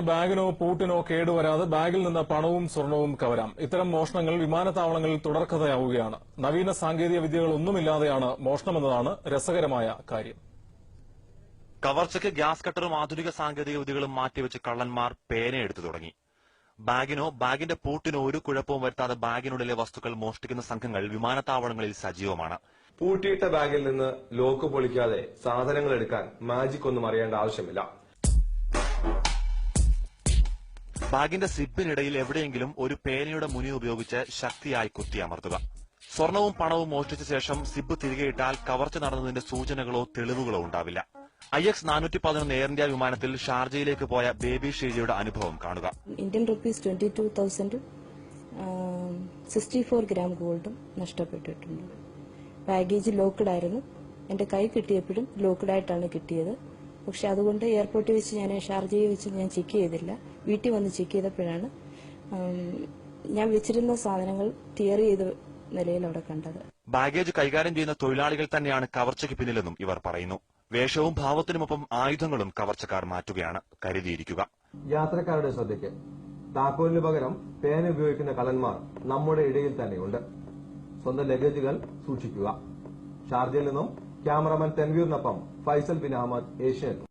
ബാഗിനോ പൂട്ടിനോ കേടുവരാതെ ബാഗിൽ നിന്ന് പണവും സ്വർണവും കവരാം. ഇത്തരം മോഷണങ്ങൾ വിമാനത്താവളങ്ങളിൽ തുടർക്കഥയാവുകയാണ്. നവീന സാങ്കേതിക വിദ്യകളൊന്നുമില്ലാതെയാണ് മോഷണമെന്നതാണ് രസകരമായ കാര്യം. കവർച്ചയ്ക്ക് ഗ്യാസ് കട്ടറും ആധുനിക സാങ്കേതിക വിദ്യകളും മാറ്റിവെച്ച് കള്ളന്മാർ പേനയെടുത്തു തുടങ്ങി. ബാഗിനോ ബാഗിന്റെ പൂട്ടിനോ ഒരു കുഴപ്പവും വരുത്താതെ ബാഗിനുള്ളിലെ വസ്തുക്കൾ മോഷ്ടിക്കുന്ന സംഘങ്ങൾ വിമാനത്താവളങ്ങളിൽ സജീവമാണ്. പൂട്ടിയിട്ട ബാഗിൽ നിന്ന് ലോക്ക് പൊളിക്കാതെ സാധനങ്ങൾ എടുക്കാൻ മാജിക് ഒന്നും അറിയേണ്ട ആവശ്യമില്ല. ബാഗിന്റെ സിബിനിടയിൽ എവിടെയെങ്കിലും ഒരു പേനയുടെ മുനി ഉപയോഗിച്ച് ശക്തിയായി കുത്തിയമർത്തുക. സ്വർണവും പണവും മോഷ്ടിച്ച ശേഷം സിബ് തിരികെയിട്ടാൽ കവർച്ച നടന്നതിന്റെ സൂചനകളോ തെളിവുകളോ ഉണ്ടാവില്ല. IX-411 എയർ ഇന്ത്യ വിമാനത്തിൽ ഷാർജയിലേക്ക് പോയ ബേബി ഷീജയുടെ അനുഭവം കാണുക. ഇന്ത്യൻ റുപ്പീസ് 22,000 64 ഗ്രാം ഗോൾഡും നഷ്ടപ്പെട്ടിട്ടുണ്ട്. ബാഗേജ് ലോക്ക്ഡായിരുന്നു. എന്റെ കൈ കിട്ടിയപ്പോഴും ലോക്ക്ഡായിട്ടാണ് കിട്ടിയത്. പക്ഷെ അതുകൊണ്ട് എയർപോർട്ടിൽ വെച്ച് ഞാൻ ഷാർജയിൽ വെച്ച് ഞാൻ ചെക്ക് ചെയ്തില്ല. വീട്ടിൽ വന്ന് ചെക്ക് ചെയ്തപ്പോഴാണ് ഞാൻ വെച്ചിരുന്ന സാധനങ്ങൾ ടിയർ ചെയ്ത നിലയിൽ അവിടെ കണ്ടത്. ബാഗേജ് കൈകാര്യം ചെയ്യുന്ന തൊഴിലാളികൾ തന്നെയാണ് കവർച്ചയ്ക്ക് പിന്നിലെന്നും ഇവർ പറയുന്നു. വേഷവും ഭാവത്തിനുമൊപ്പം ആയുധങ്ങളും കവർച്ചക്കാർ മാറ്റുകയാണ്. കരുതിയിരിക്കുക. യാത്രക്കാരുടെ ശ്രദ്ധയ്ക്ക് താക്കോലിന് പകരം പേന ഉപയോഗിക്കുന്ന കള്ളന്മാർ നമ്മുടെ ഇടയിൽ തന്നെയുണ്ട്. സ്വന്തം ലഗേജുകൾ സൂക്ഷിക്കുക. ഷാർജയിൽ നിന്നും ക്യാമറമാൻ തെൻവീറിനൊപ്പം ഫൈസൽ ബിൻ അഹമ്മദ്, ഏഷ്യൻ.